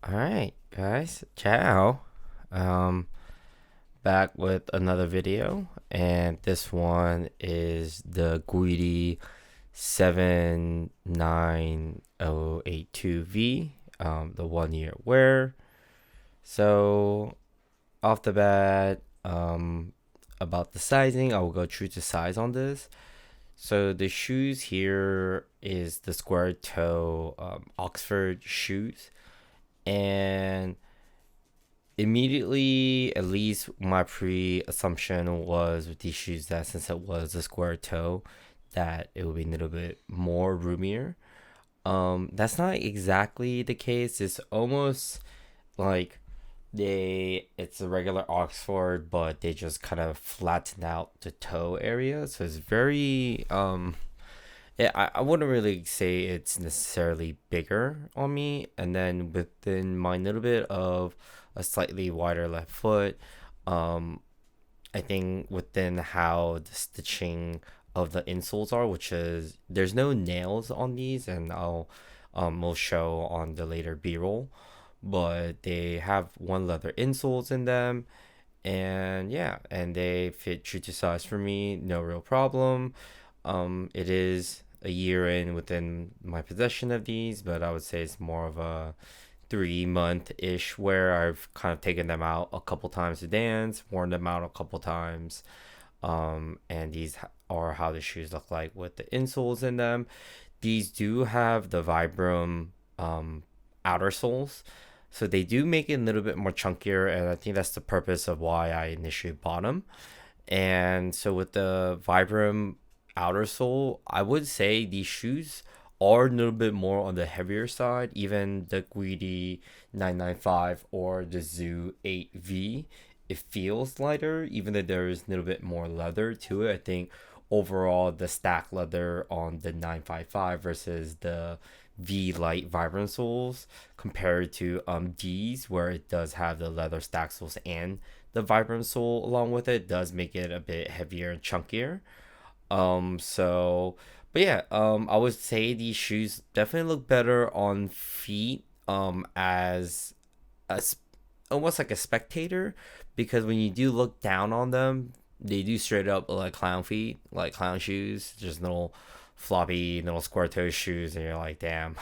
All right, guys. Ciao. Um, Back with another video, and this one is the Guidi 79082V, the 1 year wear. So, off the bat, about the sizing, I will go true to size on this. So, the shoes here is the square toe Oxford shoes, and immediately, at least my pre-assumption was with these shoes that since it was a square toe, that it would be a little bit more roomier. That's not exactly the case. It's almost like it's a regular Oxford, but they just kind of flatten out the toe area. So it's very yeah, I wouldn't really say it's necessarily bigger on me. And then within my little bit of a slightly wider left foot, um, I think within how the stitching of the insoles are, which is there's no nails on these, and will show on the later B-roll, but they have one leather insoles in them, and yeah, and they fit true to size for me, no real problem. It is a year in within my possession of these, but I would say it's more of a 3 month ish where I've kind of taken them out a couple times to dance, worn them out a couple times. And these are how the shoes look like with the insoles in them. These do have the Vibram outer soles, so they do make it a little bit more chunkier, and I think that's the purpose of why I initially bought them. And so with the Vibram outer sole, I would say these shoes are a little bit more on the heavier side. Even the Guidi 995 or the Zoo 8V, it feels lighter, even though there is a little bit more leather to it. I think overall the stack leather on the 955 versus the V light Vibram soles compared to D's, where it does have the leather stack soles and the Vibram sole along with it, does make it a bit heavier and chunkier. So, but yeah, I would say these shoes definitely look better on feet, as a almost like a spectator, because when you do look down on them, they do straight up look like clown feet, like clown shoes, just little floppy, little square toe shoes, and you're like, damn,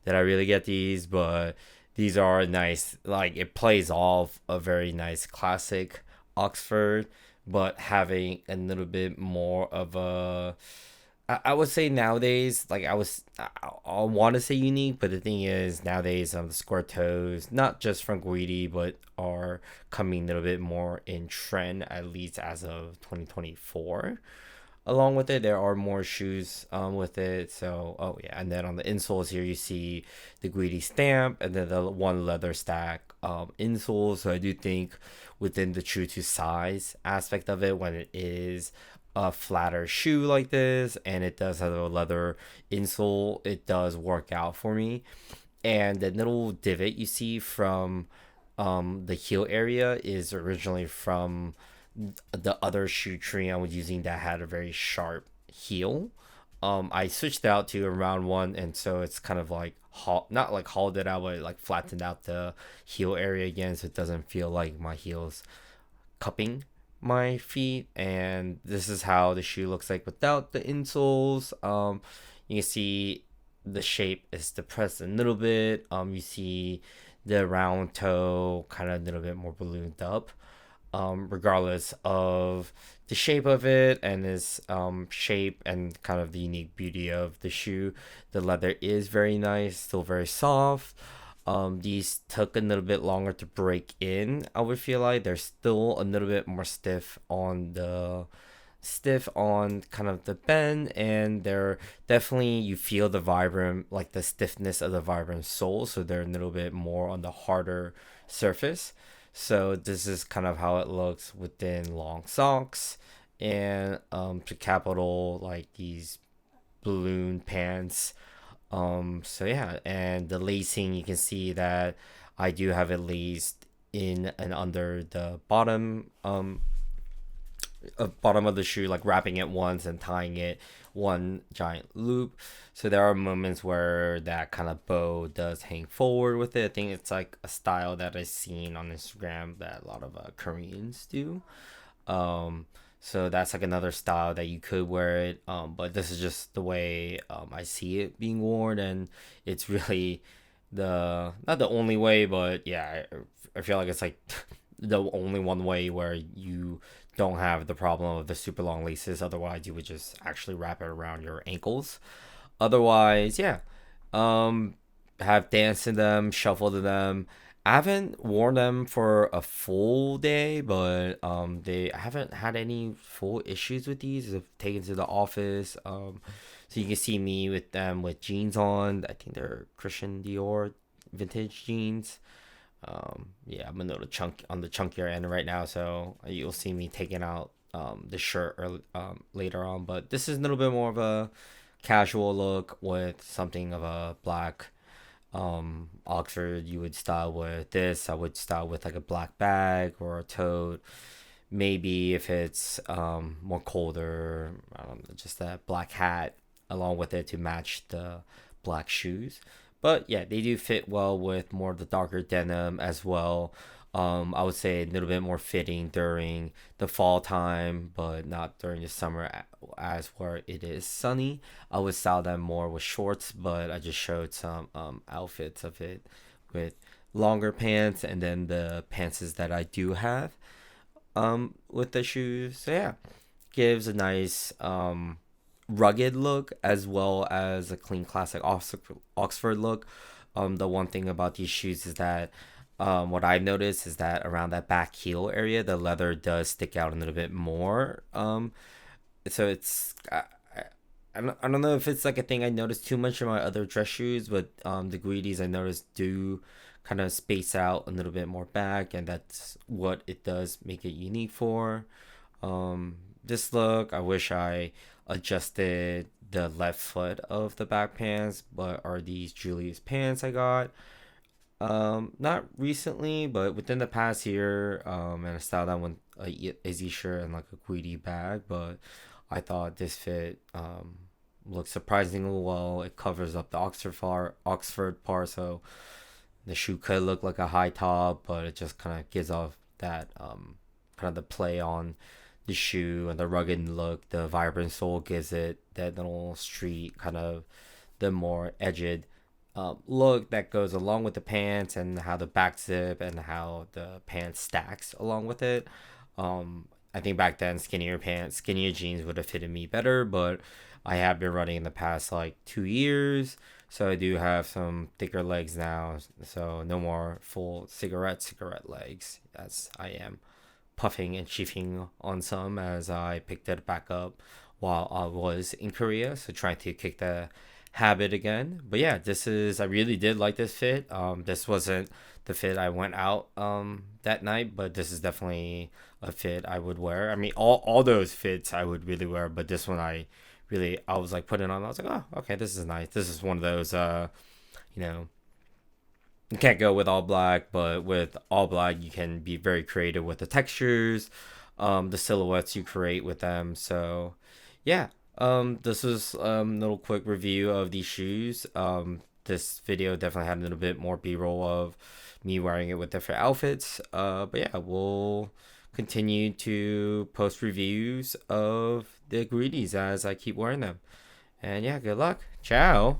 did I really get these? But these are nice. Like it plays off a very nice classic Oxford, but having a little bit more of a, I would say nowadays, like I want to say unique, but the thing is nowadays, the square toes, not just from Guidi, but are coming a little bit more in trend, at least as of 2024. Along with it, there are more shoes with it. So, oh yeah, and then on the insoles here, you see the Guidi stamp, and then the one leather stack insoles. So I do think within the true to size aspect of it, when it is a flatter shoe like this, and it does have a leather insole, it does work out for me. And the little divot you see from the heel area is originally from the other shoe tree I was using that had a very sharp heel. I switched it out to a round one, and so it's kind of like not like hollowed it out, but like flattened out the heel area again, so it doesn't feel like my heels cupping my feet. And this is how the shoe looks like without the insoles. You can see the shape is depressed a little bit. You see the round toe kind of a little bit more ballooned up, regardless of the shape of it and its shape and kind of the unique beauty of the shoe. The leather is very nice, still very soft. These took a little bit longer to break in. I would feel like they're still a little bit more stiff on kind of the bend, and they're definitely, you feel the vibrant, like the stiffness of the vibrant sole, so they're a little bit more on the harder surface. So this is kind of how it looks within long socks, and to capital like these balloon pants. So yeah, and the lacing, you can see that I do have it laced in and under the bottom bottom of the shoe, like wrapping it once and tying it one giant loop. So there are moments where that kind of bow does hang forward with it. I think it's like a style that I've seen on Instagram that a lot of Koreans do. Um, so that's like another style that you could wear it. But this is just the way I see it being worn, and it's really the not the only way, but yeah, I feel like it's like the only one way where you don't have the problem of the super long laces. Otherwise, you would just actually wrap it around your ankles. Otherwise, yeah, um, have danced in them, shuffled in them. I haven't worn them for a full day, but I haven't had any full issues with these. I've taken to the office, so you can see me with them with jeans on. I think they're Christian Dior vintage jeans. Yeah, I'm a little chunk on the chunkier end right now, so you'll see me taking out the shirt later on. But this is a little bit more of a casual look with something of a black Oxford. You would style with this. I would style with like a black bag or a tote. Maybe if it's more colder, just a black hat along with it to match the black shoes. But yeah, they do fit well with more of the darker denim as well. I would say a little bit more fitting during the fall time, but not during the summer as where it is sunny. I would style them more with shorts, but I just showed some outfits of it with longer pants and then the pants that I do have with the shoes. So yeah, gives a nice rugged look as well as a clean classic Oxford look. The one thing about these shoes is that what I've noticed is that around that back heel area, the leather does stick out a little bit more. So it's I don't know if it's like a thing I noticed too much in my other dress shoes, but the Guidis I noticed do kind of space out a little bit more back, and that's what it does make it unique for. This look, I wish I adjusted the left foot of the back pants, but are these Julie's pants I got? Not recently, but within the past year, and I styled that with a Izzy shirt and like a Guidi bag, but I thought this fit looks surprisingly well. It covers up the Oxford part, so the shoe could look like a high top, but it just kind of gives off that kind of the play on the shoe and the rugged look. The vibrant sole gives it that little street kind of the more edged look that goes along with the pants and how the back zip and how the pants stacks along with it. I think back then skinnier jeans would have fitted me better, but I have been running in the past like 2 years, so I do have some thicker legs now. So no more full cigarette legs, as I am puffing and chafing on some as I picked it back up while I was in Korea. So trying to kick the habit again. But yeah, I really did like this fit. This wasn't the fit I went out that night, but this is definitely a fit I would wear. I mean, all those fits I would really wear, but this one I was like putting on. I was like, oh, okay, this is nice. This is one of those you know, you can't go with all black, but with all black you can be very creative with the textures, the silhouettes you create with them. So yeah, this was little quick review of these shoes. This video definitely had a little bit more b-roll of me wearing it with different outfits. But yeah, we'll continue to post reviews of the Guidis as I keep wearing them. And yeah, good luck. Ciao.